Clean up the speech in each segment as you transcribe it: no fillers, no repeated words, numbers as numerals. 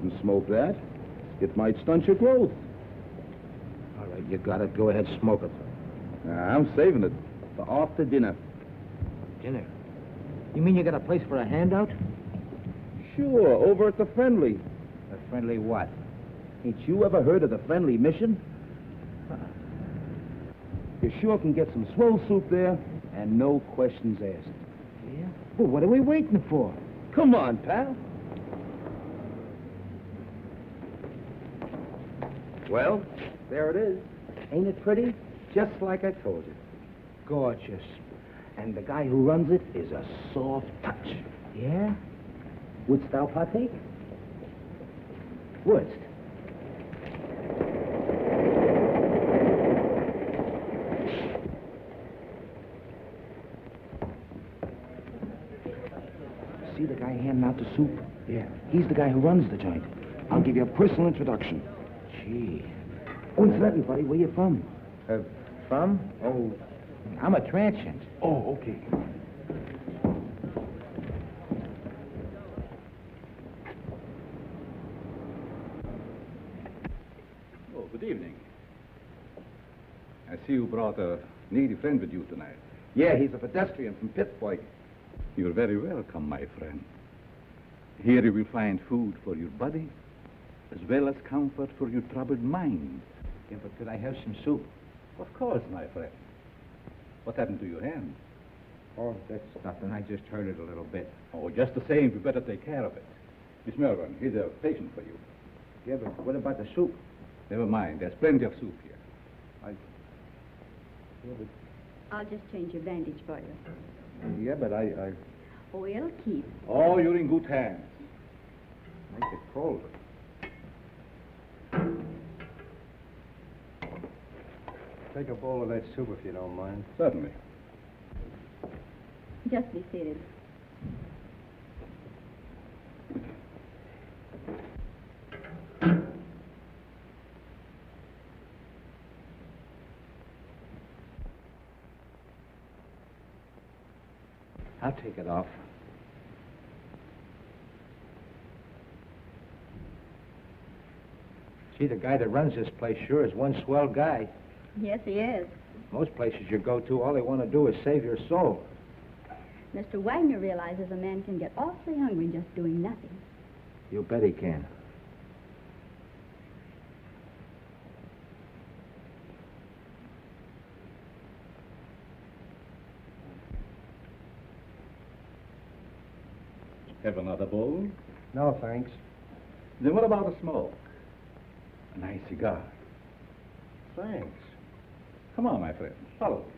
shouldn't smoke that. It might stunt your growth. All right, you got it. Go ahead, smoke it. I'm saving it for after dinner. Dinner? You mean you got a place for a handout? Sure, over at the Friendly. A friendly what? Ain't you ever heard of the Friendly Mission? You sure can get some swell soup there, and no questions asked. Yeah? Well, what are we waiting for? Come on, pal. Well, there it is. Ain't it pretty? Just like I told you. Gorgeous. And the guy who runs it is a soft touch. Yeah? Wouldst thou partake? Wouldst? See the guy handing out the soup? Yeah. He's the guy who runs the joint. I'll give you a personal introduction. Gee. Oh, incidentally, buddy, where you from? From? Oh, I'm a transient. Oh, okay. Oh, good evening. I see you brought a needy friend with you tonight. Yeah, he's a pedestrian from Pittsburgh. You're very welcome, my friend. Here you will find food for your body, as well as comfort for your troubled mind. Yeah, but could I have some soup? Of course, my friend. What happened to your hand? Oh, that's nothing. I just hurt it a little bit. Oh, just the same, you better take care of it. Miss Malvern, here's a patient for you. Yeah, but what about the soup? Never mind, there's plenty of soup here. I'll just change your bandage for you. Yeah, but I... Oh, it'll keep. Oh, you're in good hands. Make it colder. Take a bowl of that soup if you don't mind. Certainly. Just be seated. I'll take it off. Gee, the guy that runs this place sure is one swell guy. Yes, he is. Most places you go to, all they want to do is save your soul. Mr. Wagner realizes a man can get awfully hungry just doing nothing. You bet he can. Have another bowl? No, thanks. Then what about a smoke? A nice cigar. Thanks. Come on, my friend. Follow me.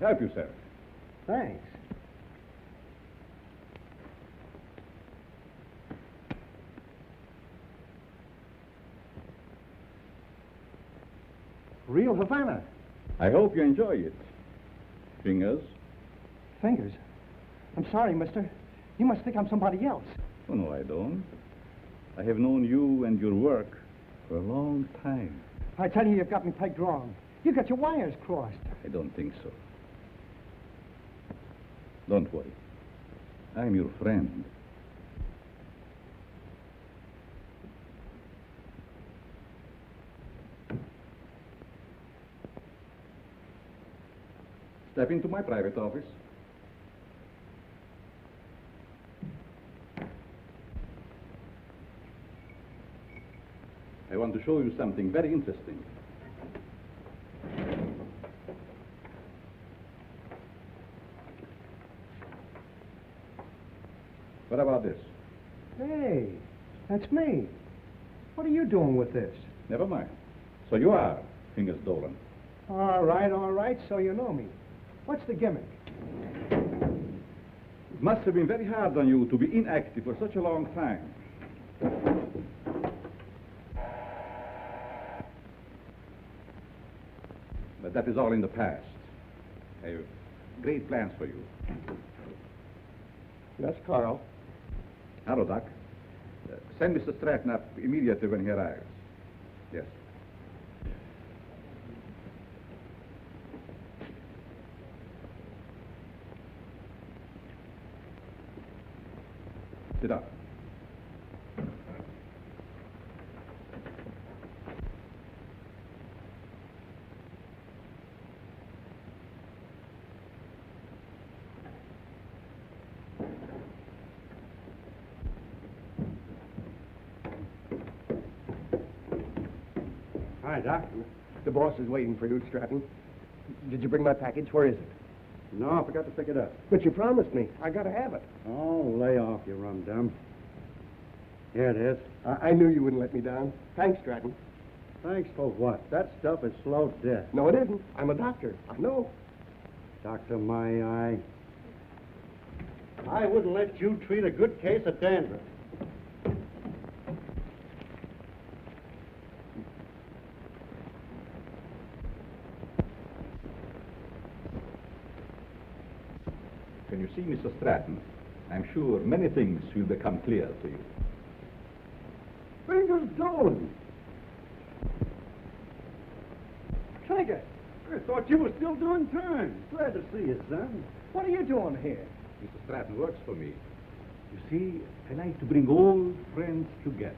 Help yourself. Thanks. Real Havana. I hope you enjoy it. Fingers? Fingers. I'm sorry, mister. You must think I'm somebody else. Oh, no, I don't. I have known you and your work for a long time. I tell you, you've got me pegged wrong. You got your wires crossed. I don't think so. Don't worry. I'm your friend. Step into my private office. I want to show you something very interesting. What about this? Hey, that's me. What are you doing with this? Never mind. So you are Fingers Dolan. All right, so you know me. What's the gimmick? It must have been very hard on you to be inactive for such a long time. But that is all in the past. I have great plans for you. That's Karl. Hello, Doc. Send Mr. Stratton up immediately when he arrives. Yes. Sit up. Hi, Doc. The boss is waiting for you, Stratton. Did you bring my package? Where is it? No, I forgot to pick it up. But you promised me. I gotta have it. Oh, lay off, you rum-dum. Here it is. I knew you wouldn't let me down. Thanks, Stratton. Thanks for what? That stuff is slow death. No, it isn't. I'm a doctor. I know. Doctor, my eye. I wouldn't let you treat a good case of dandruff. When you see Mr. Stratton, I'm sure many things will become clear to you. Fingers Dolan. Tiger, I thought you were still doing time. Glad to see you, son. what are you doing here? Mr. Stratton works for me. You see, I like to bring old friends together.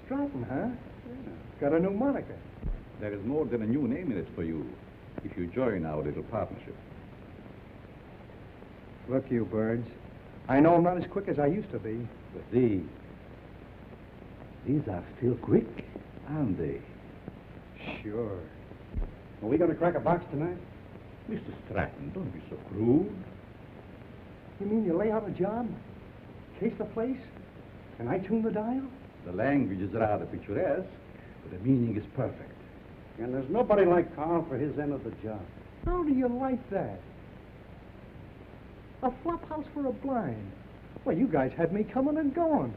Stratton, huh? Got a new moniker. There is more than a new name in it for you if you join our little partnership. Look, you birds. I know I'm not as quick as I used to be. But these are still quick, aren't they? Sure. Are we going to crack a box tonight? Mr. Stratton, don't be so crude. You mean you lay out a job, case the place, and I tune the dial? The language is rather picturesque, but the meaning is perfect. And there's nobody like Karl for his end of the job. How do you like that? A flop house for a blind. Well, you guys had me coming and going.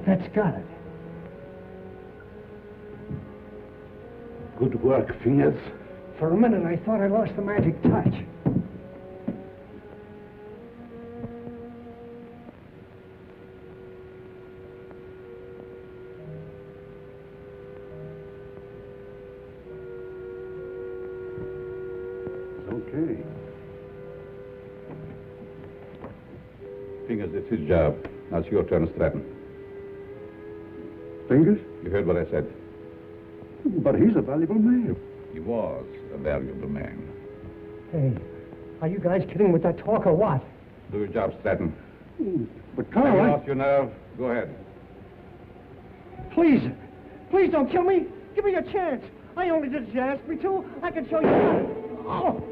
That's got it. Good work, Fingers. For a minute, I thought I lost the magic touch. It's okay. Fingers, it's his job. Now it's your turn, Stratton. Fingers? You heard what I said. But he's a valuable man. He was a valuable man. Hey, are you guys kidding with that talk or what? Do your job, Stratton. But Have Karl, you I... lost your nerve? Go ahead. Please, please don't kill me. Give me a chance. I only did as you asked me to. I can show you how. Oh.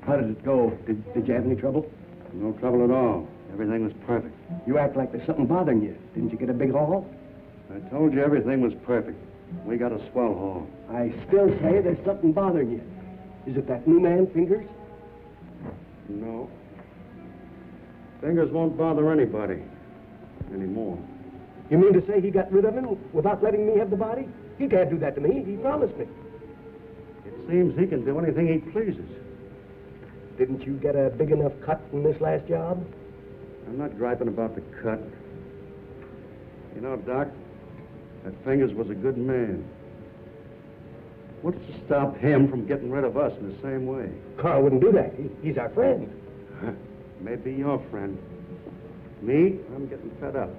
How did it go? Did you have any trouble? No trouble at all. Everything was perfect. You act like there's something bothering you. Didn't you get a big haul? I told you everything was perfect. We got a swell haul. I still say there's something bothering you. Is it that new man, Fingers? No. Fingers won't bother anybody anymore. You mean to say he got rid of him without letting me have the body? He can't do that to me. He promised me. It seems he can do anything he pleases. Didn't you get a big enough cut in this last job? I'm not griping about the cut. You know, Doc, that Fingers was a good man. What's to stop him from getting rid of us in the same way? Karl wouldn't do that. He's our friend. Maybe your friend. Me, I'm getting fed up.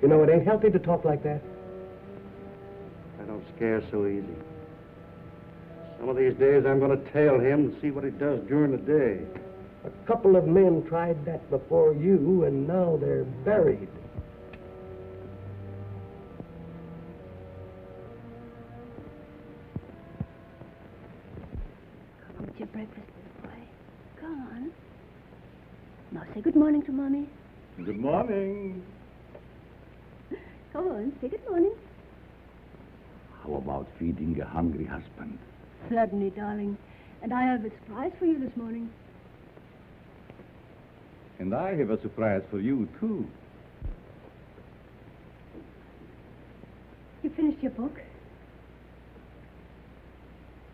You know, it ain't healthy to talk like that. I don't scare so easy. Some of these days I'm going to tail him and see what he does during the day. A couple of men tried that before you, and now they're buried. breakfast, little boy. Come on. Now say good morning to Mommy. Good morning. Come on, say good morning. How about feeding a hungry husband? Certainly, darling. And I have a surprise for you this morning. And I have a surprise for you, too. You finished your book?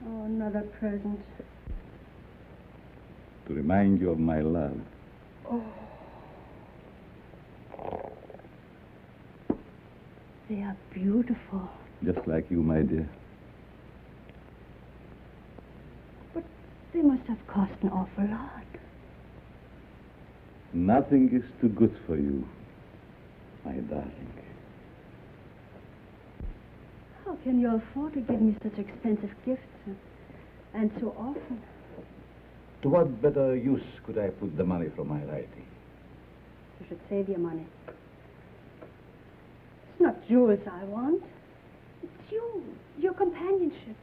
Oh, another present. To remind you of my love. Oh. They are beautiful. Just like you, my dear. But they must have cost an awful lot. Nothing is too good for you, my darling. How can you afford to give me such expensive gifts and so often? To what better use could I put the money from my writing? You should save your money. It's not jewels I want. It's you, your companionship.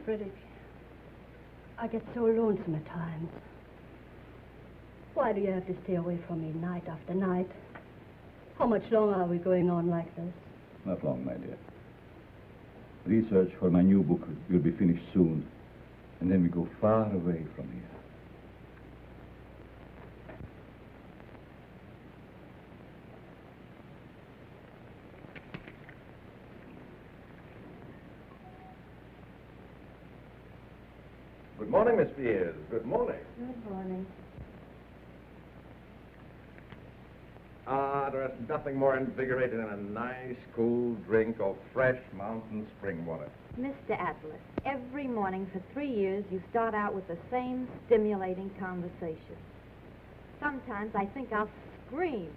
Frederick, I get so lonesome at times. Why do you have to stay away from me night after night? How much longer are we going on like this? Not long, my dear. Research for my new book will be finished soon, and then we go far away from here. Good morning, Miss Spears. Good morning. Good morning. There's nothing more invigorating than a nice, cool drink of fresh mountain spring water. Mr. Atlas, every morning for 3 years you start out with the same stimulating conversation. Sometimes I think I'll scream.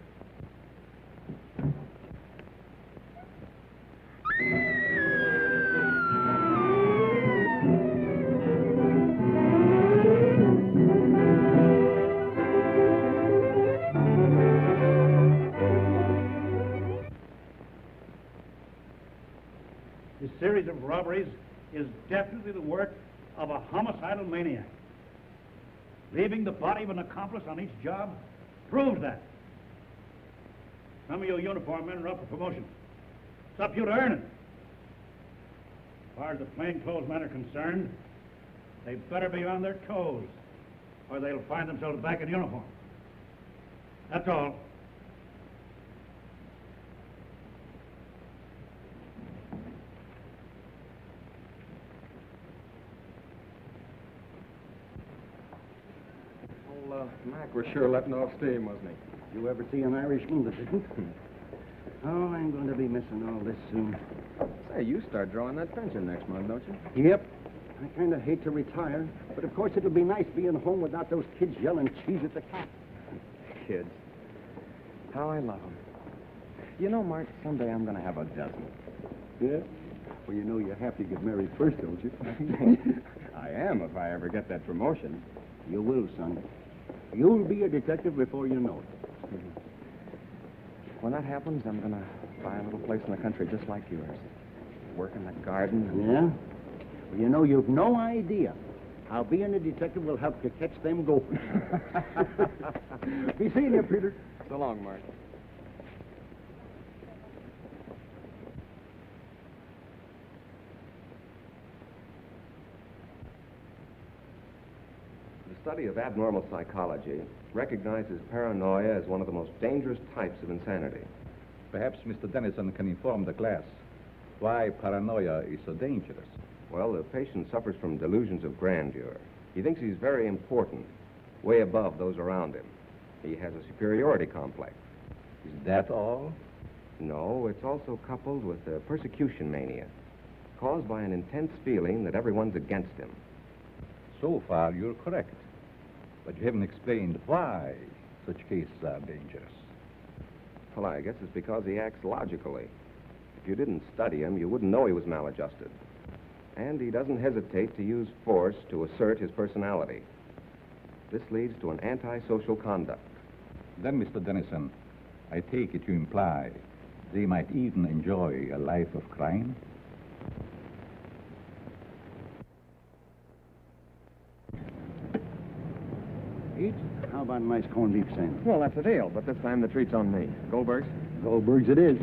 This series of robberies is definitely the work of a homicidal maniac. Leaving the body of an accomplice on each job proves that. Some of you uniform men are up for promotion. It's up to you to earn it. As far as the plainclothes men are concerned, they better be on their toes, or they'll find themselves back in uniform. That's all. Mac was sure letting off steam, wasn't he? You ever see an Irishman that didn't? Oh, I'm going to be missing all this soon. Say, you start drawing that pension next month, don't you? Yep. I kind of hate to retire, but of course it'll be nice being home without those kids yelling cheese at the cat. Kids. How I love them. You know, Mark, someday I'm going to have a dozen. Yeah? Well, you know you have to get married first, don't you? I am, if I ever get that promotion. You will, son. You'll be a detective before you know it. When that happens, I'm going to buy a little place in the country just like yours. Work in the garden. Yeah? Well, you know, you've no idea how being a detective will help you catch them gophers. Be seeing you, Peter. So long, Mark. The study of abnormal psychology recognizes paranoia as one of the most dangerous types of insanity. Perhaps Mr. Dennison can inform the class why paranoia is so dangerous. Well, the patient suffers from delusions of grandeur. He thinks he's very important, way above those around him. He has a superiority complex. Is that all? No, it's also coupled with a persecution mania, caused by an intense feeling that everyone's against him. So far, you're correct. But you haven't explained why such cases are dangerous. Well, I guess it's because he acts logically. If you didn't study him, you wouldn't know he was maladjusted. And he doesn't hesitate to use force to assert his personality. This leads to an antisocial conduct. Then, Mr. Dennison, I take it you imply they might even enjoy a life of crime? Pete. How about a nice corned beef sandwich? Well, that's a deal, but this time the treat's on me. Goldberg's? Goldberg's it is.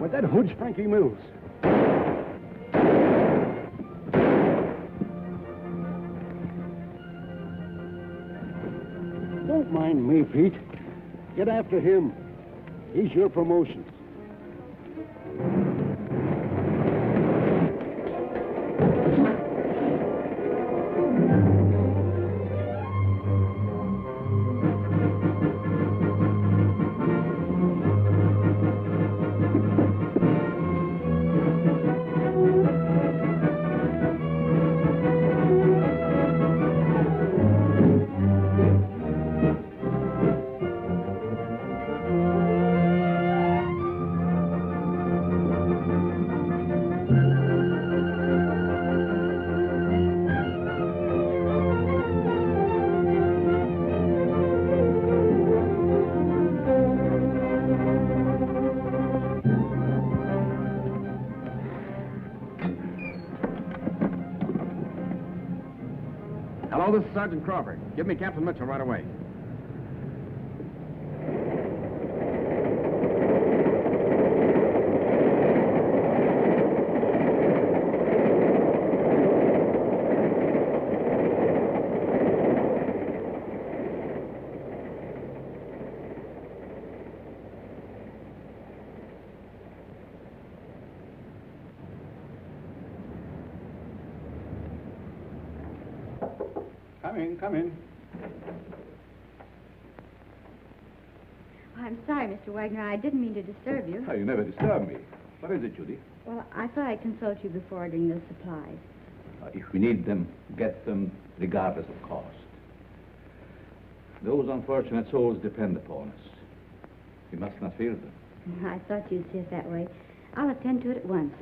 But that hood's Frankie Mills. Don't mind me, Pete. Get after him. He's your promotion. Hello, this is Sergeant Crawford. Give me Captain Mitchell right away. Come in. I'm sorry, Mr. Wagner. I didn't mean to disturb you. Oh, you never disturb me. What is it, Judy? Well, I thought I'd consult you before ordering the supplies. If we need them, get them regardless of cost. Those unfortunate souls depend upon us. We must not fear them. I thought you'd see it that way. I'll attend to it at once.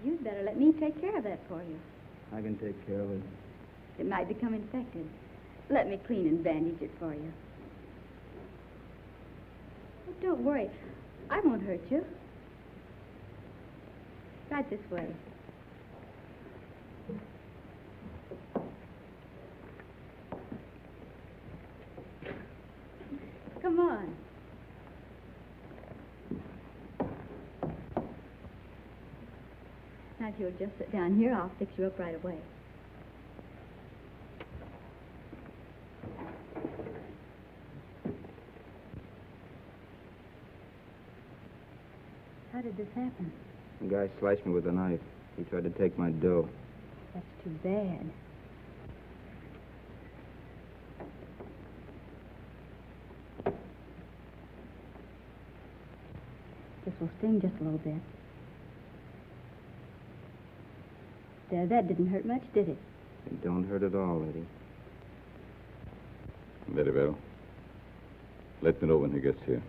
You'd better let me take care of that for you. I can take care of it. It might become infected. Let me clean and bandage it for you. Oh, don't worry. I won't hurt you. Right this way. Come on. Now, if you'll just sit down here, I'll fix you up right away. How did this happen? The guy sliced me with a knife. He tried to take my dough. That's too bad. This will sting just a little bit. There, that didn't hurt much, did it? It don't hurt at all, Eddie. Very well. Let me know when he gets here.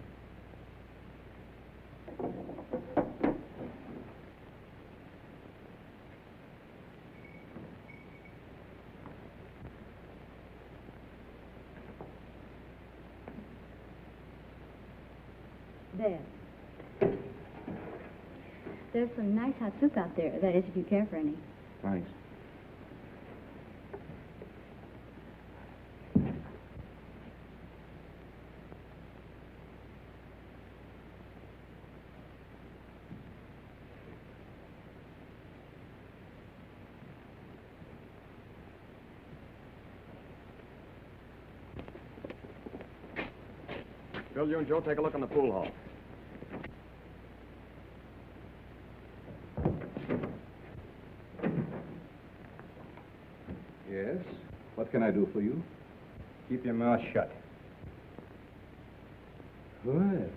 There. There's some nice hot soup out there. That is, if you care for any. Thanks. Bill, you and Joe take a look on the pool hall. What can I do for you? Keep your mouth shut. Well,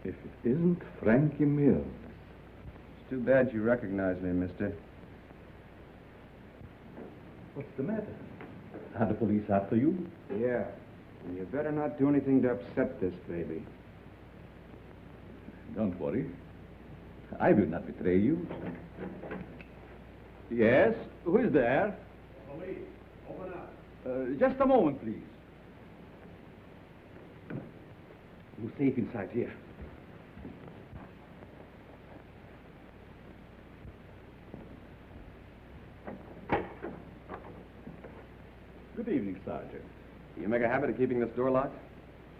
if it isn't Frankie Mills. It's too bad you recognize me, mister. What's the matter? Are the police after you? Yeah. And you better not do anything to upset this baby. Don't worry. I will not betray you. Yes? Who is there? Police, open up. Just a moment, please. You're safe inside here. Good evening, Sergeant. You make a habit of keeping this door locked?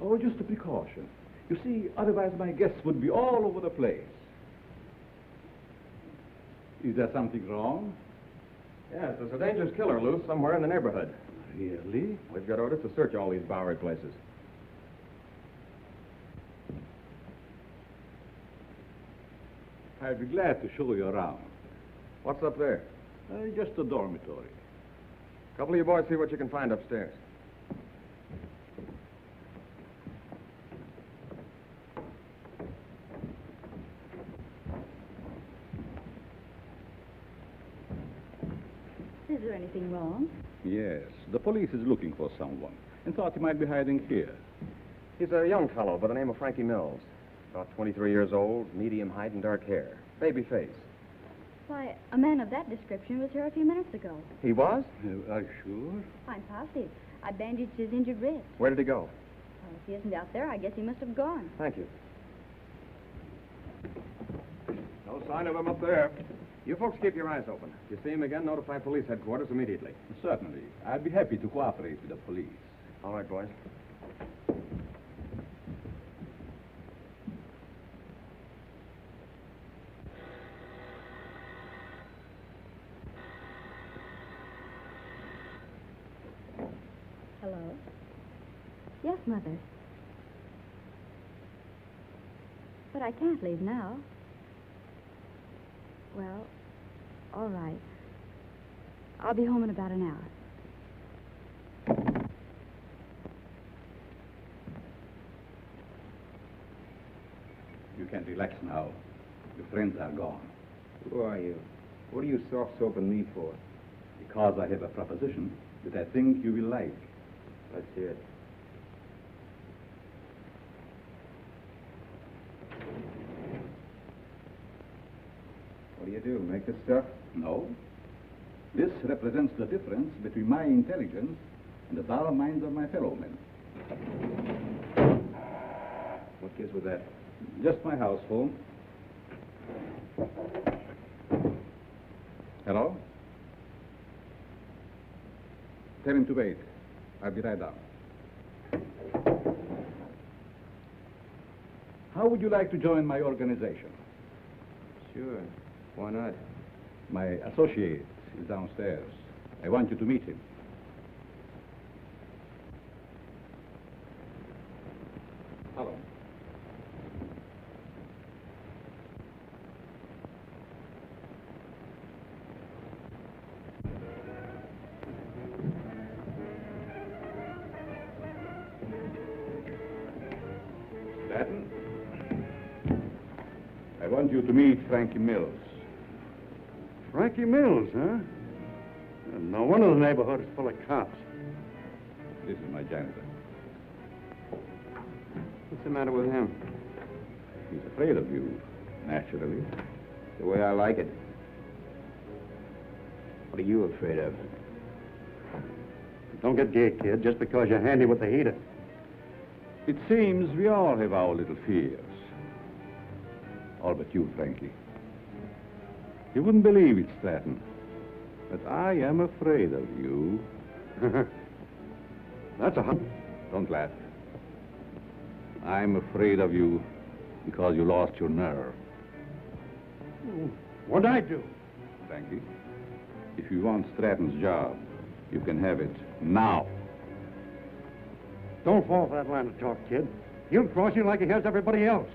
Oh, just a precaution. You see, otherwise my guests would be all over the place. Is there something wrong? Yes, there's a dangerous killer loose somewhere in the neighborhood. Really? We've got orders to search all these Bowery places. I'd be glad to show you around. What's up there? Just a dormitory. A couple of you boys see what you can find upstairs. Is there anything wrong? Yes, the police is looking for someone and thought he might be hiding here. He's a young fellow by the name of Frankie Mills. About 23 years old, medium height and dark hair. Baby face. Why, a man of that description was here a few minutes ago. He was? Are you sure? I'm positive. I bandaged his injured wrist. Where did he go? Well, if he isn't out there, I guess he must have gone. Thank you. No sign of him up there. You folks keep your eyes open. If you see him again, notify police headquarters immediately. Certainly. I'd be happy to cooperate with the police. All right, boys. Hello? Yes, Mother. But I can't leave now. Well, all right. I'll be home in about an hour. You can relax now. Your friends are gone. Who are you? What are you soft-soaping me for? Because I have a proposition that I think you will like. Let's hear it. What do you do? Make this stuff? No. This represents the difference between my intelligence and the dull minds of my fellow men. What gives with that? Just my house phone. Hello? Tell him to wait. I'll be right down. How would you like to join my organization? Sure. Why not? My associate is downstairs. I want you to meet him. Hello. Stanton, I want you to meet Frankie Mills. Frankie Mills, huh? No wonder the neighborhood is full of cops. This is my janitor. What's the matter with him? He's afraid of you, naturally. The way I like it. What are you afraid of? Don't get gay, kid, just because you're handy with the heater. It seems we all have our little fears. All but you, Frankie. You wouldn't believe it, Stanton, but I am afraid of you. That's a hot... Don't laugh. I'm afraid of you because you lost your nerve. What'd I do? Frankie, if you want Stratton's job, you can have it now. Don't fall for that line of talk, kid. He'll cross you like he has everybody else.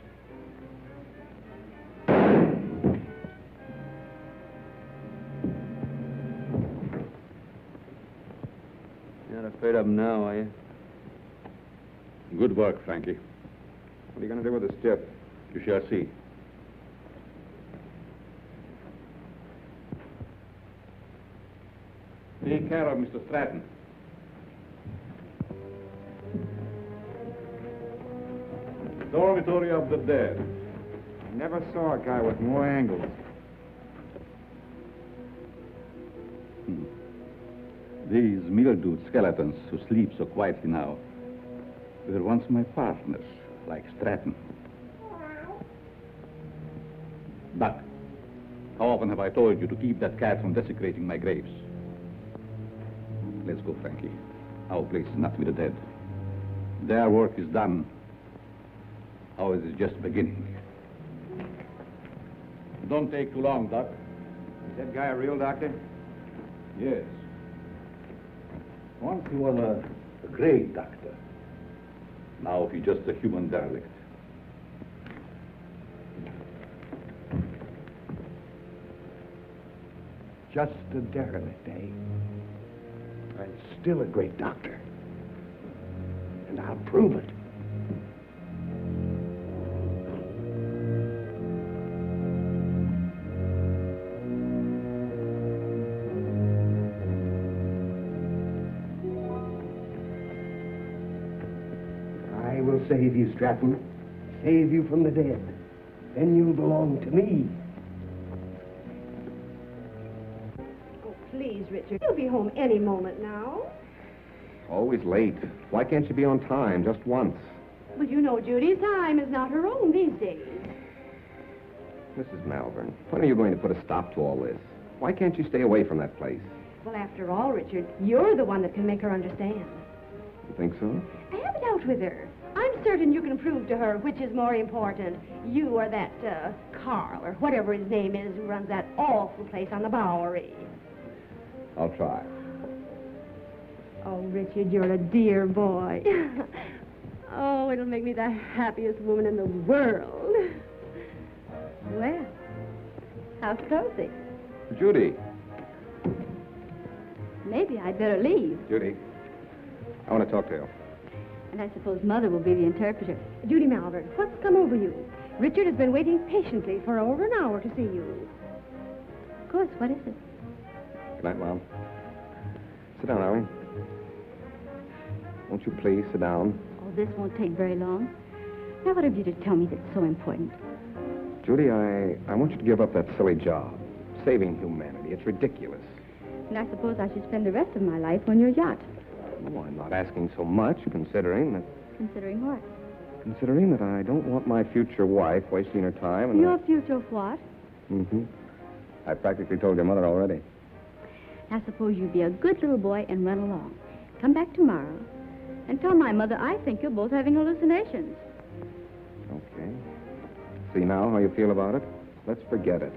You're not afraid of him now, are you? Good work, Frankie. What are you going to do with the stiff? You shall see. Take care of Mr. Stratton. Dormitory of the dead. I never saw a guy with more angles. These mildewed skeletons who sleep so quietly now were once my partners, like Stratton. Buck, how often have I told you to keep that cat from desecrating my graves? Let's go, Frankie. Our place is not with the dead. Their work is done. Ours is just beginning. Don't take too long, Doc. Is that guy a real doctor? Yes. Once he was a great doctor. Now he's just a human derelict. Just a derelict, eh? And still a great doctor. And I'll prove it. I will save you, Stratton. Save you from the dead. Then you'll belong to me. Please, Richard. You'll be home any moment now. Always late. Why can't she be on time just once? Well, you know Judy's time is not her own these days. Mrs. Malvern, when are you going to put a stop to all this? Why can't you stay away from that place? Well, after all, Richard, you're the one that can make her understand. You think so? Have it out with her. I'm certain you can prove to her which is more important, you or that, Karl, or whatever his name is, who runs that awful place on the Bowery. I'll try. Oh, Richard, you're a dear boy. Oh, it'll make me the happiest woman in the world. Well, how's cozy? Judy. Maybe I'd better leave. Judy, I want to talk to you. And I suppose Mother will be the interpreter. Judy Malvern, what's come over you? Richard has been waiting patiently for over an hour to see you. Of course, what is it? Good night, Mom. Sit down, Allie. Won't you please sit down? Oh, this won't take very long. Now, what have you to tell me that's so important? Judy, I want you to give up that silly job. Saving humanity. It's ridiculous. And I suppose I should spend the rest of my life on your yacht. Oh, I'm not asking so much, considering that... Considering what? Considering that I don't want my future wife wasting her time and... Your future what? Mm-hmm. I practically told your mother already. Now, suppose you be a good little boy and run along. Come back tomorrow and tell my mother I think you're both having hallucinations. Okay. See now how you feel about it? Let's forget it.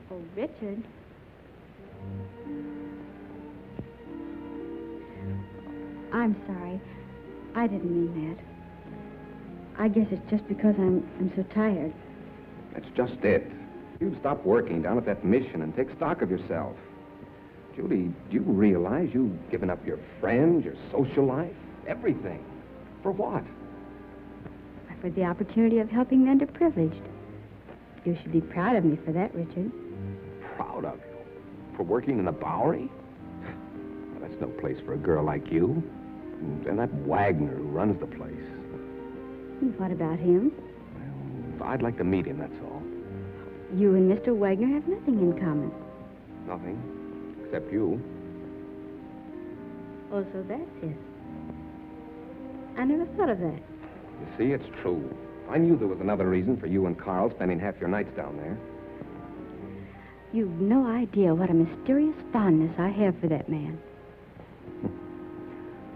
Oh, Richard. I'm sorry. I didn't mean that. I guess it's just because I'm so tired. That's just it. You stop working down at that mission and take stock of yourself. Judy, do you realize you've given up your friends, your social life, everything? For what? For the opportunity of helping the underprivileged. You should be proud of me for that, Richard. Proud of you? For working in the Bowery? Well, that's no place for a girl like you. And that Wagner who runs the place. And what about him? Well, I'd like to meet him, that's all. You and Mr. Wagner have nothing in common. Nothing. Except you. Oh, so that's it. I never thought of that. You see, it's true. I knew there was another reason for you and Karl spending half your nights down there. You've no idea what a mysterious fondness I have for that man.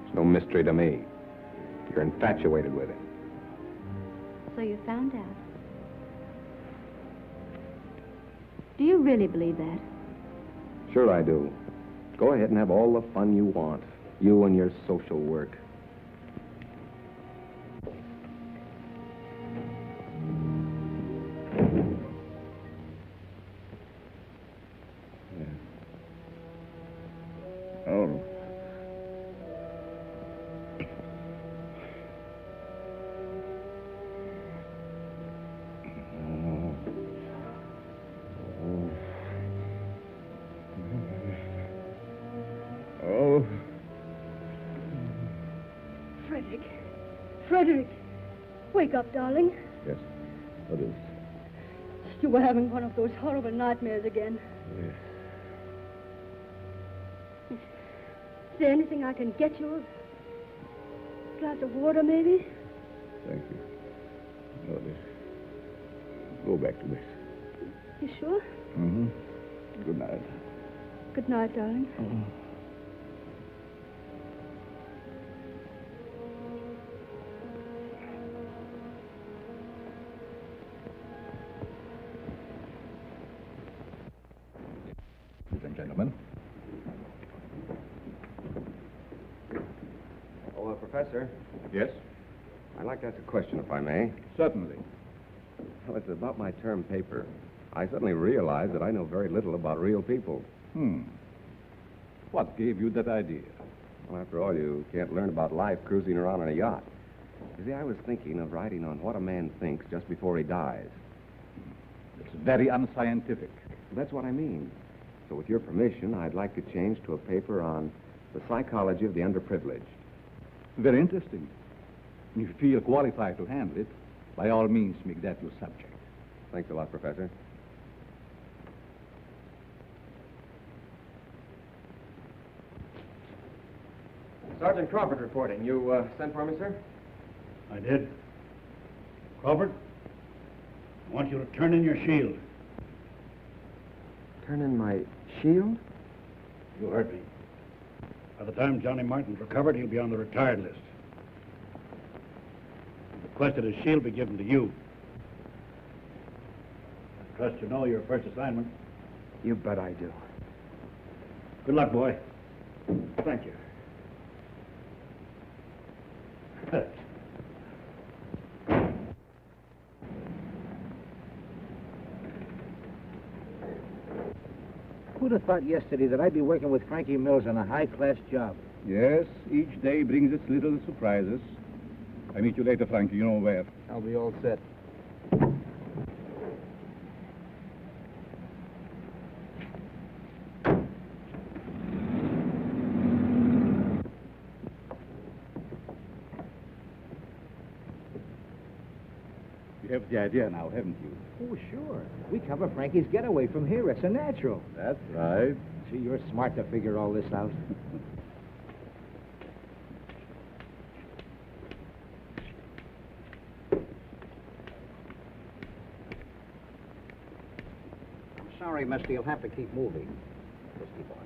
It's no mystery to me. You're infatuated with him. So you found out. Do you really believe that? Sure I do. Go ahead and have all the fun you want. You and your social work. Oh, Frederick, wake up, darling. Yes. What is? You were having one of those horrible nightmares again. Yes. Is there anything I can get you? A glass of water, maybe? Thank you. No, this. Go back to bed. You sure? Mm-hmm. Good night. Good night, darling. Ladies and gentlemen. Oh, Professor, Yes? I'd like to ask a question, if I may. Certainly. Well, it's about my term paper. I suddenly realized that I know very little about real people. What gave you that idea? Well, after all, you can't learn about life cruising around on a yacht. You see, I was thinking of writing on what a man thinks just before he dies. It's very unscientific. That's what I mean. So with your permission, I'd like to change to a paper on the psychology of the underprivileged. Very interesting. If you feel qualified to handle it, by all means, make that your subject. Thanks a lot, Professor. Sergeant Crawford reporting. You sent for me, sir? I did. Crawford, I want you to turn in your shield. Turn in my shield? You heard me. By the time Johnny Martin's recovered, he'll be on the retired list. He requested his shield be given to you. I trust you know your first assignment. You bet I do. Good luck, boy. Thank you. Who'd have thought yesterday that I'd be working with Frankie Mills on a high-class job? Yes, each day brings its little surprises. I meet you later, Frankie. You know where. I'll be all set. You have the idea now, haven't you? Oh, sure. We cover Frankie's getaway from here. It's a natural. That's right. See, you're smart to figure all this out. I'm sorry, mister. You'll have to keep moving. Just keep on.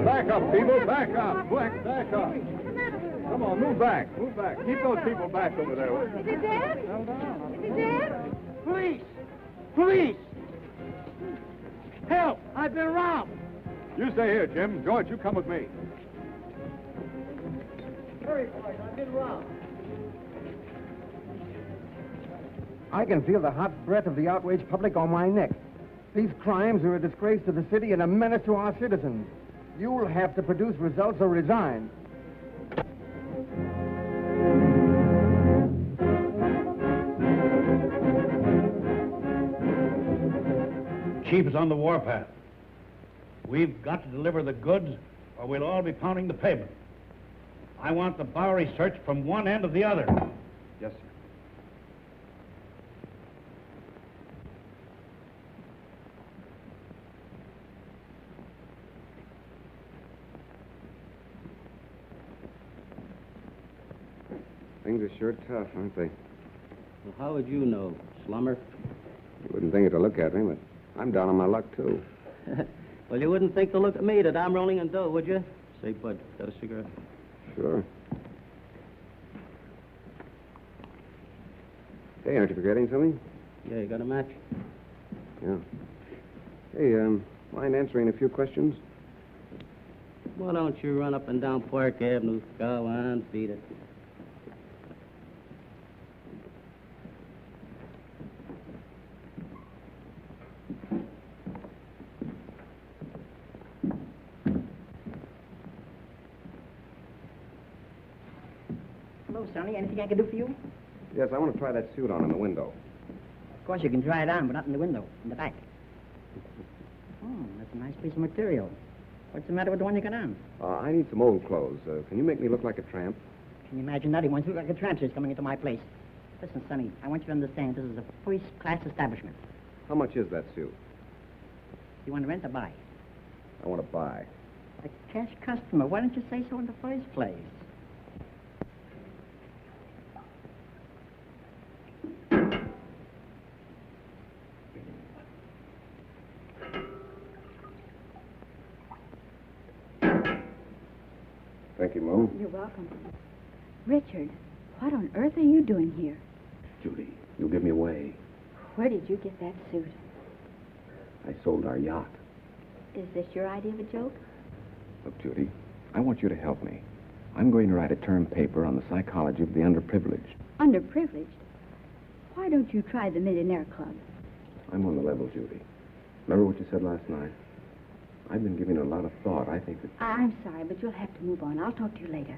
Back up, people. Back up. Back up. Come on, move back. Move back. Keep those people back over there. Is he dead? Is he dead? Police! Police! Help! I've been robbed! You stay here, Jim. George, you come with me. Hurry, boys. I've been robbed. I can feel the hot breath of the outraged public on my neck. These crimes are a disgrace to the city and a menace to our citizens. You'll have to produce results or resign. Chief is on the warpath. We've got to deliver the goods, or we'll all be pounding the pavement. I want the Bowery searched from one end to the other. Yes, sir. Things are sure tough, aren't they? Well, how would you know, slummer? You wouldn't think it to look at me, but I'm down on my luck, too. Well, you wouldn't think to look at me that I'm rolling in dough, would you? Say, Bud, got a cigarette? Sure. Hey, aren't you forgetting something? Yeah, you got a match? Yeah. Hey, Mind answering a few questions? Why don't you run up and down Park Avenue? Go on, beat it. Hello, Sonny. Anything I can do for you? Yes, I want to try that suit on in the window. Of course, you can try it on, but not in the window, in the back. Oh, that's a nice piece of material. What's the matter with the one you got on? I need some old clothes. Can you make me look like a tramp? Can you imagine that? He wants to look like a tramp coming into my place. Listen, Sonny, I want you to understand this is a first-class establishment. How much is that suit? You want to rent or buy? I want to buy. A cash customer. Why don't you say so in the first place? Thank you, Mo. You're welcome. Richard, what on earth are you doing here? Judy, you'll give me away. Where did you get that suit? I sold our yacht. Is this your idea of a joke? Look, Judy, I want you to help me. I'm going to write a term paper on the psychology of the underprivileged. Underprivileged? Why don't you try the Millionaire Club? I'm on the level, Judy. Remember what you said last night? I've been giving it a lot of thought. I think that... I'm sorry, but you'll have to move on. I'll talk to you later.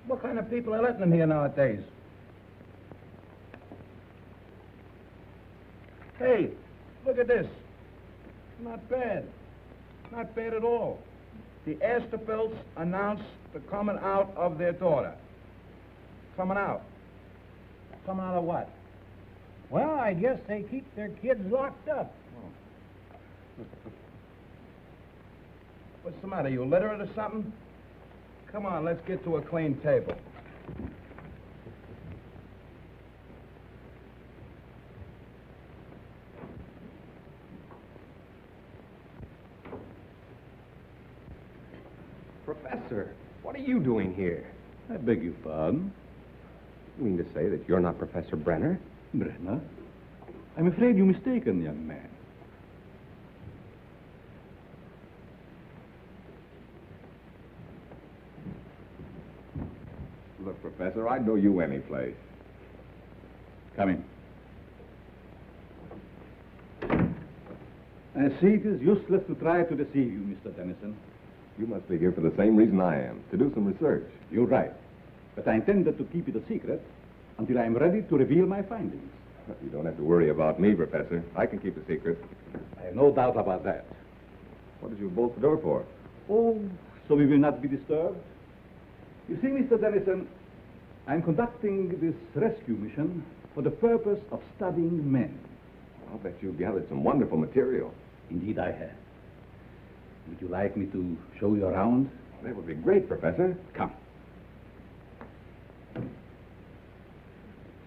What kind of people are letting in here nowadays? Hey, look at this. Not bad. Not bad at all. The Asterbilts announced the coming out of their daughter. Coming out. Coming out of what? Well, I guess they keep their kids locked up. What's the matter? You illiterate or something? Come on, let's get to a clean table. Professor, what are you doing here? I beg your pardon? You mean to say that you're not Professor Brenner? Brenner? I'm afraid you're mistaken, young man. Look, Professor, I'd know you any place. Come in. I see it is useless to try to deceive you, Mr. Dennison. You must be here for the same reason I am, to do some research. You're right. But I intended to keep it a secret until I'm ready to reveal my findings. You don't have to worry about me, Professor. I can keep a secret. I have no doubt about that. What did you bolt the door for? Oh, so we will not be disturbed? You see, Mr. Dennison, I'm conducting this rescue mission for the purpose of studying men. I'll bet you've gathered some wonderful material. Indeed, I have. Would you like me to show you around? That would be great, Professor. Come.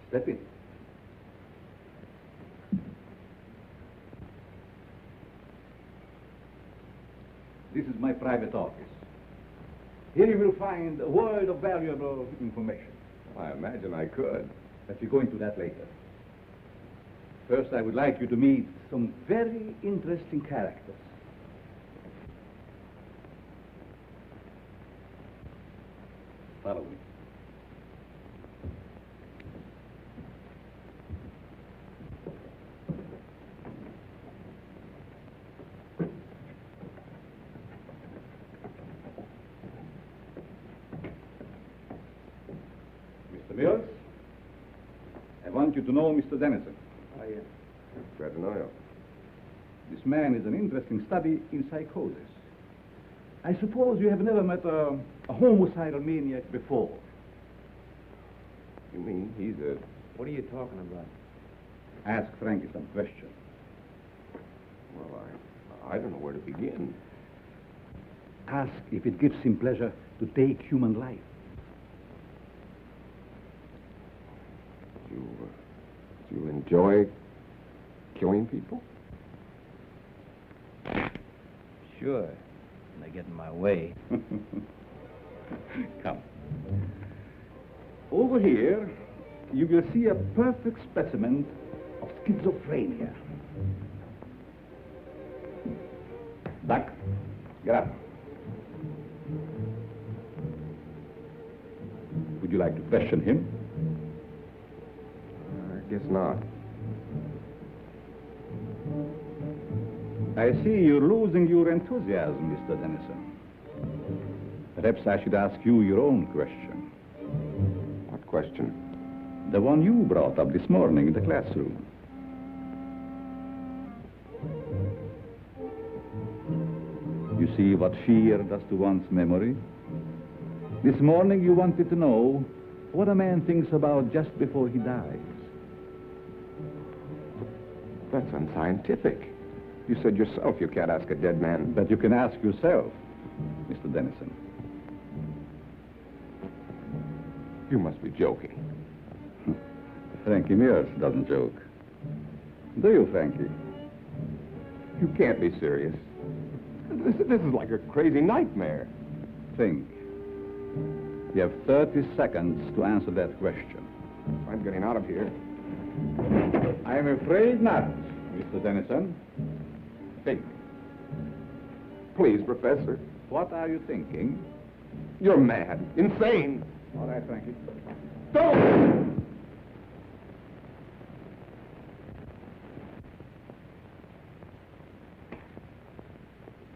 Step in. This is my private office. Here you will find a world of valuable information. I imagine I could. But we'll go into that later. First, I would like you to meet some very interesting characters. Follow me. Mr. Mills, I want you to know Mr. Dennison. Glad to know you. This man is an interesting study in psychosis. I suppose you have never met a homicidal maniac before. You mean he's a... What are you talking about? Ask Frankie some questions. Well, I don't know where to begin. Ask if it gives him pleasure to take human life. Do you enjoy killing people? Sure. They get in my way. Come. Over here, you will see a perfect specimen of schizophrenia. Doc, get up. Would you like to question him? I guess not. I see you're losing your enthusiasm, Mr. Dennison. Perhaps I should ask you your own question. What question? The one you brought up this morning in the classroom. You see what fear does to one's memory? This morning you wanted to know what a man thinks about just before he dies. That's unscientific. You said yourself you can't ask a dead man. But you can ask yourself, Mr. Dennison. You must be joking. Frankie Mears doesn't joke. Do you, Frankie? You can't be serious. This is like a crazy nightmare. Think. You have 30 seconds to answer that question. I'm getting out of here. I'm afraid not, Mr. Dennison. Think. Please, Professor. What are you thinking? You're mad. Insane. All right, Frankie. Don't!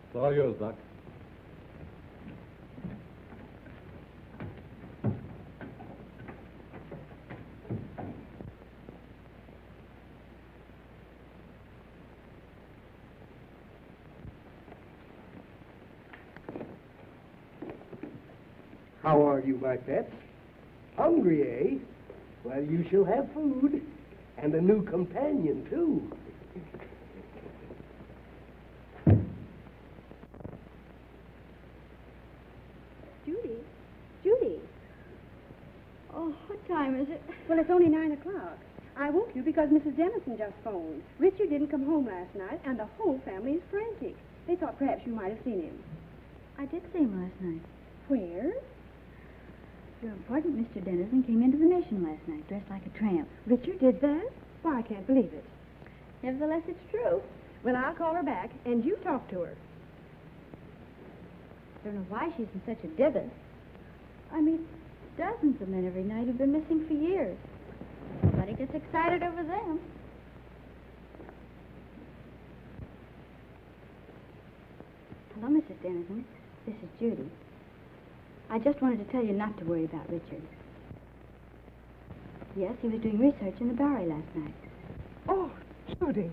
It's all yours, Doc. How are you, my pets? Hungry, eh? Well, you shall have food. And a new companion, too. Judy. Oh, what time is it? Well, it's only 9 o'clock. I woke you because Mrs. Dennison just phoned. Richard didn't come home last night, and the whole family is frantic. They thought perhaps you might have seen him. I did see him last night. Where? Your important Mr. Dennison came into the Mission last night, dressed like a tramp. Richard did that? Why, I can't believe it. Nevertheless, it's true. Well, I'll call her back, and you talk to her. Don't know why she's in such a divot. I meet dozens of men every night who've been missing for years. Nobody gets excited over them. Hello, Mrs. Dennison. This is Judy. I just wanted to tell you not to worry about Richard. Yes, he was doing research in the Bowery last night. Oh, Judy,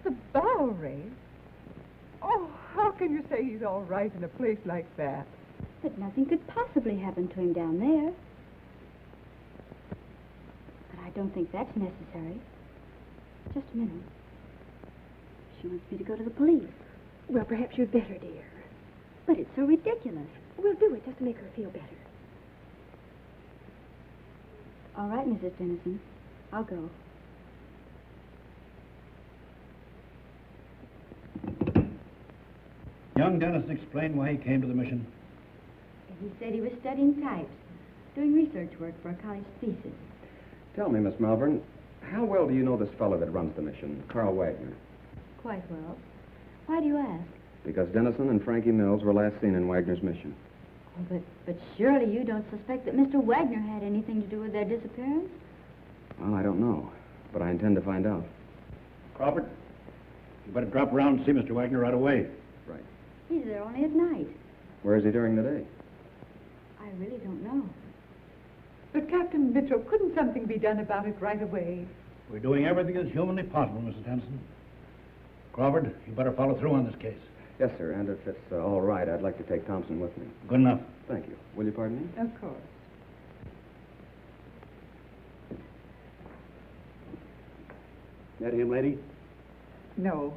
the Bowery? Oh, how can you say he's all right in a place like that? But nothing could possibly happen to him down there. But I don't think that's necessary. Just a minute. She wants me to go to the police. Well, perhaps you'd better, dear. But it's so ridiculous. We'll do it just to make her feel better. All right, Mrs. Dennison. I'll go. Young Dennison explained why he came to the mission. He said he was studying types, doing research work for a college thesis. Tell me, Miss Malvern, how well do you know this fellow that runs the mission, Karl Wagner? Quite well. Why do you ask? Because Dennison and Frankie Mills were last seen in Wagner's mission. Oh, but surely you don't suspect that Mr. Wagner had anything to do with their disappearance? Well, I don't know, but I intend to find out. Crawford, you better drop around and see Mr. Wagner right away. Right. He's there only at night. Where is he during the day? I really don't know. But, Captain Mitchell, couldn't something be done about it right away? We're doing everything that's humanly possible, Mrs. Dennison. Crawford, you better follow through on this case. Yes, sir, and if it's all right, I'd like to take Thompson with me. Good enough. Thank you. Will you pardon me? Of course. That him, lady? No.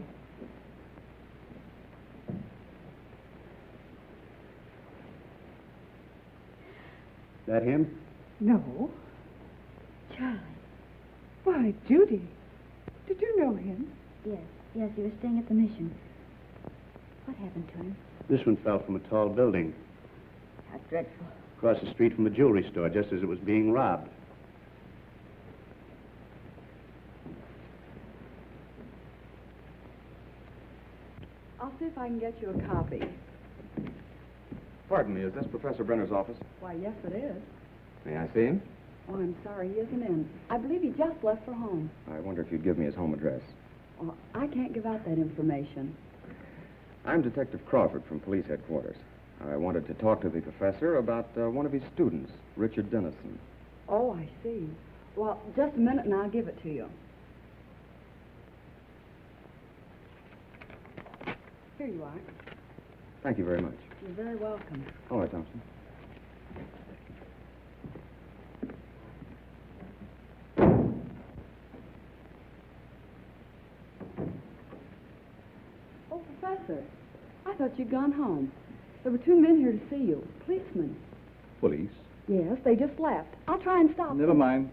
That him? No. Charley. Why, Judy, did you know him? Yes, he was staying at the mission. What happened to him? This one fell from a tall building How dreadful. across the street from a jewelry store just as it was being robbed. I'll see if I can get you a copy. Pardon me, is this Professor Brenner's office? Why, yes, it is. May I see him? Oh, I'm sorry, he isn't in. I believe he just left for home. I wonder if you'd give me his home address. Well, I can't give out that information. I'm Detective Crawford from police headquarters. I wanted to talk to the professor about one of his students, Richard Dennison. Oh, I see. Well, just a minute and I'll give it to you. Here you are. Thank you very much. You're very welcome. All right, Thompson. Oh, Professor, I thought you'd gone home. There were 2 men here to see you. Policemen. Police? Yes, they just left. I'll try and stop Never them. mind.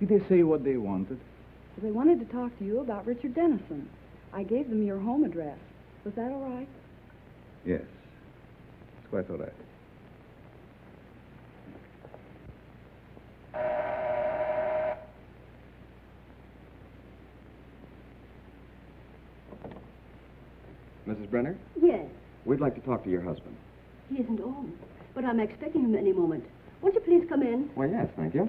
Did they say what they wanted? They wanted to talk to you about Richard Dennison. I gave them your home address. Was that all right? Yes. It's quite all right. Mrs. Brenner, Yes, we'd like to talk to your husband. he isn't home, but I'm expecting him any moment. Won't you please come in? Why, yes, thank you.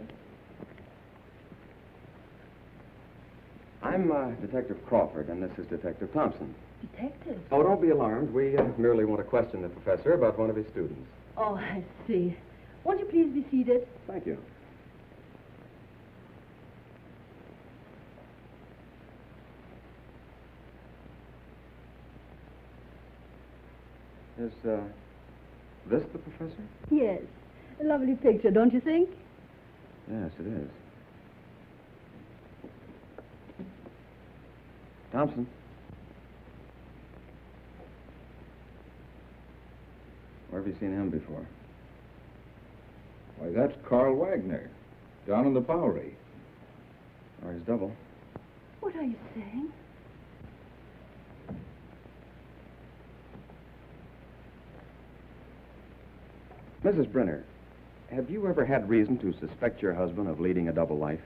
I'm Detective Crawford, and this is Detective Thompson. Detective? Oh, don't be alarmed. We merely want to question the professor about one of his students. Oh, I see. Won't you please be seated? Thank you. Is this the professor? Yes. A lovely picture, don't you think? Yes, it is. Thompson. Where have you seen him before? Why, that's Karl Wagner, down in the Bowery. Or his double. What are you saying? Mrs. Brenner, have you ever had reason to suspect your husband of leading a double life?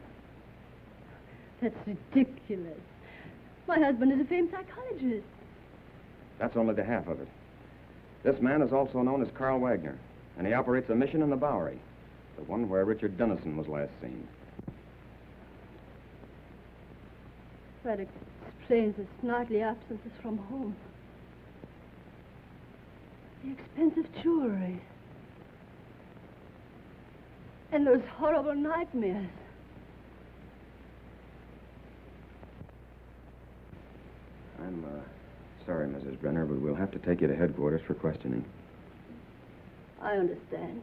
That's ridiculous. My husband is a famed psychologist. That's only the half of it. This man is also known as Karl Wagner, and he operates a mission in the Bowery, the one where Richard Dennison was last seen. That explains his nightly absences from home. The expensive jewelry. And those horrible nightmares. I'm sorry, Mrs. Brenner, but we'll have to take you to headquarters for questioning. I understand.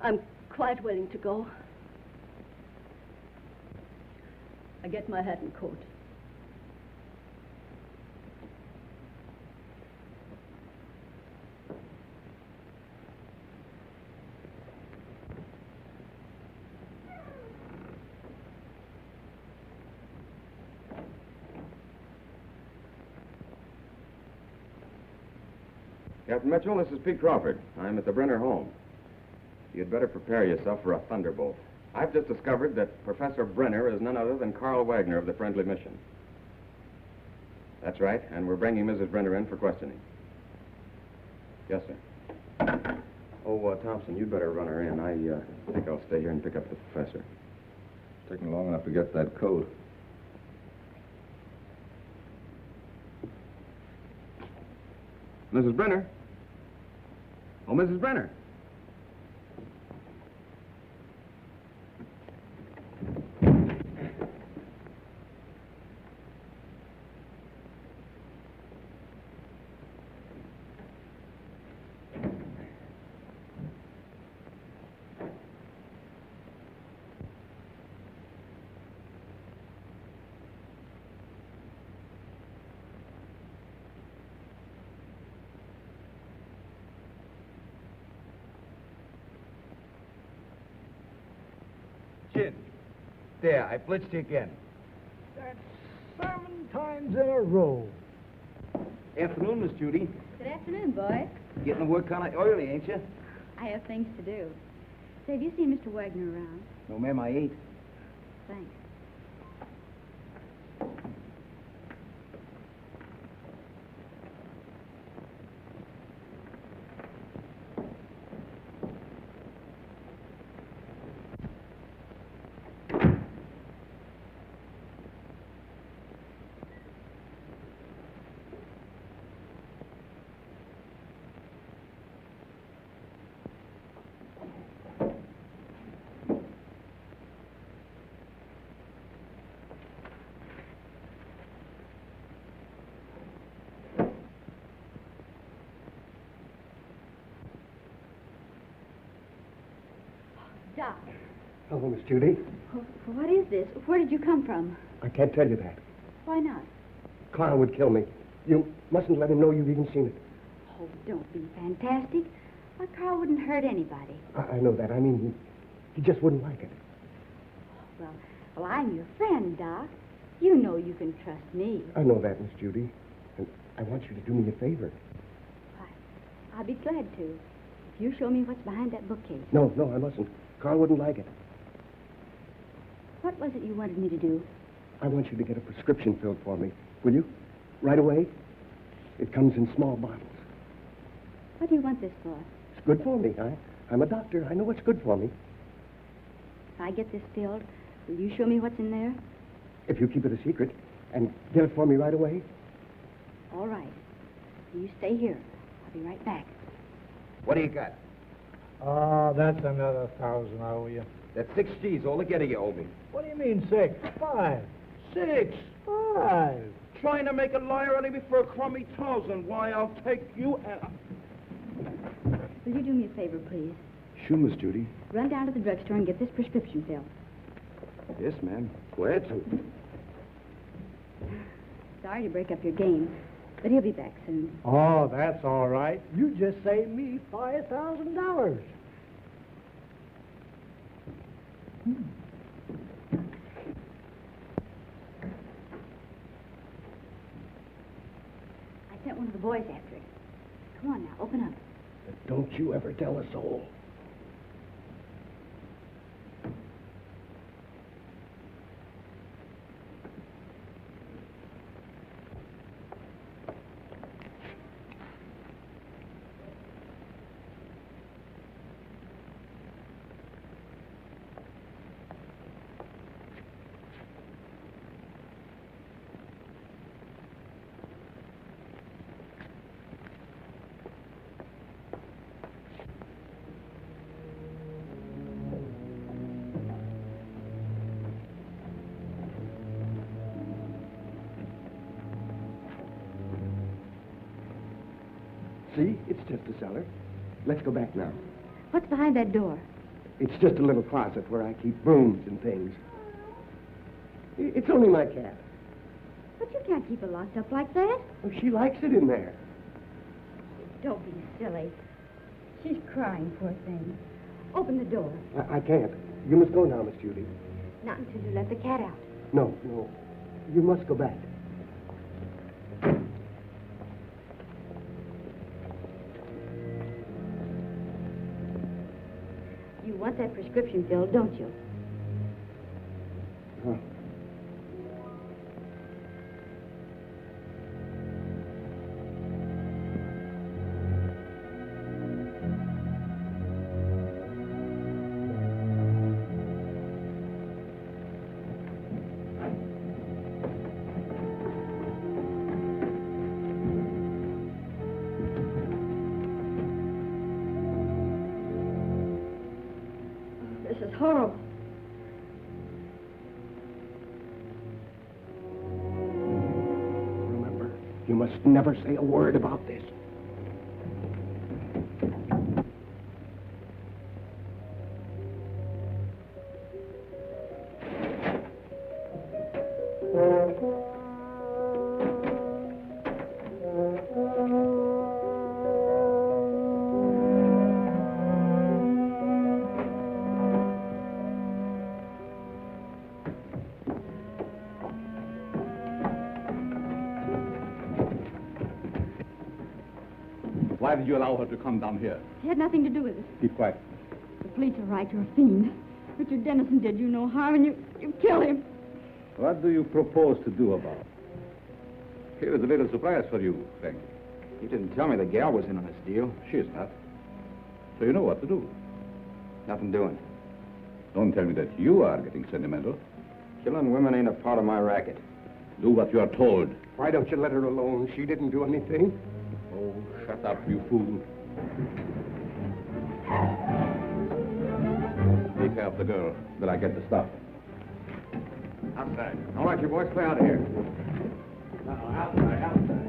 I'm quite willing to go. I get my hat and coat. Captain Mitchell, this is Pete Crawford. I'm at the Brenner home. You'd better prepare yourself for a thunderbolt. I've just discovered that Professor Brenner is none other than Karl Wagner of the Friendly Mission. That's right, and we're bringing Mrs. Brenner in for questioning. Yes, sir. Oh, Thompson, you'd better run her in. I think I'll stay here and pick up the professor. It's taking long enough to get that coat. Mrs. Brenner? Oh, Mrs. Brenner. There, I blitzed you again. That's 7 times in a row. Afternoon, Miss Judy. Good afternoon, boy. Getting to work kind of early, ain't you? I have things to do. Say, have you seen Mr. Wagner around? No, ma'am, I ain't. Thanks. Doc. Hello, Miss Judy. What is this? Where did you come from? I can't tell you that. Why not? Karl would kill me. You mustn't let him know you've even seen it. Oh, don't be fantastic. Why, Karl wouldn't hurt anybody. I know that. I mean, he just wouldn't like it. Well, I'm your friend, Doc. You know you can trust me. I know that, Miss Judy. And I want you to do me a favor. Why, I'll be glad to. If you show me what's behind that bookcase. No, I mustn't. Karl wouldn't like it. What was it you wanted me to do? I want you to get a prescription filled for me. Will you? Right away? It comes in small bottles. What do you want this for? It's good for me. I'm a doctor. I know what's good for me. If I get this filled, will you show me what's in there? If you keep it a secret and get it for me right away. All right. You stay here. I'll be right back. What do you got? Oh, that's another 1,000 I owe you. That's 6 G's, all together you owe me. What do you mean 6? 5. 6. 5. Trying to make a liar out of me for a crummy 1,000. Why, I'll take you and... Will you do me a favor, please? Sure, Miss Judy. Run down to the drugstore and get this prescription filled. Yes, ma'am. Go ahead, son. Sorry to break up your game, but he'll be back soon. Oh, that's all right. You just saved me $5,000. I sent one of the boys after it. Come on now, open up. Don't you ever tell a soul. See, it's just a cellar. Let's go back now. What's behind that door? It's just a little closet where I keep brooms and things. It's only my cat. But you can't keep it locked up like that. Oh, she likes it in there. Don't be silly. She's crying, poor thing. Open the door. I can't. You must go now, Miss Judy. Not until you let the cat out. No. You must go back. You want that prescription filled, don't you? Huh. This is horrible. Remember, you must never say a word about this. Why did you allow her to come down here? It had nothing to do with it. Keep quiet. The police are right. You're a fiend. Richard Dennison did you no harm, and you killed him. What do you propose to do about it? Here is a little surprise for you, Frankie. You didn't tell me the gal was in on this deal. She's not. So you know what to do. Nothing doing. Don't tell me that you are getting sentimental. Killing women ain't a part of my racket. Do what you are told. Why don't you let her alone? She didn't do anything. Oh, shut up, you fool. Take care of the girl, till I get the stuff. Outside. All right, you boys, clear out of here. Outside.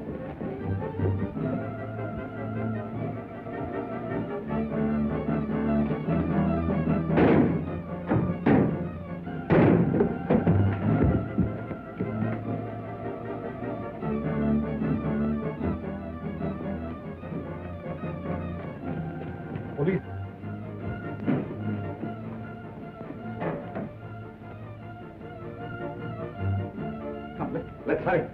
Police. Come, let's hurry.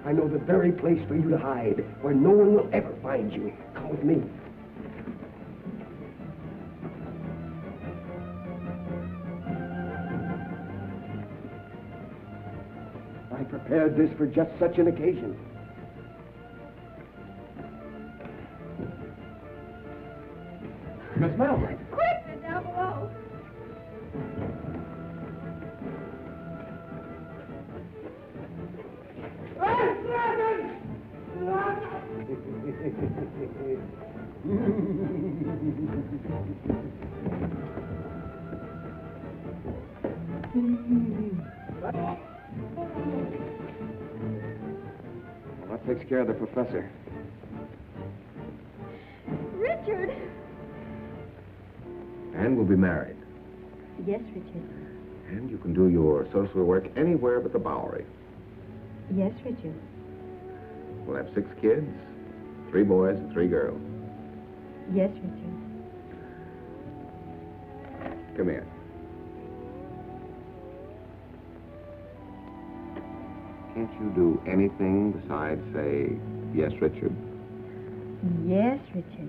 I know the very place for you to hide, where no one will ever find you. Come with me. I prepared this for just such an occasion. Miss Malvern. Quick, they're down below. Well, that takes care of the professor. Richard! And we'll be married. Yes, Richard. And you can do your social work anywhere but the Bowery. Yes, Richard. We'll have 6 kids, 3 boys and 3 girls. Yes, Richard. Come here. Can't you do anything besides say, yes, Richard? Yes, Richard.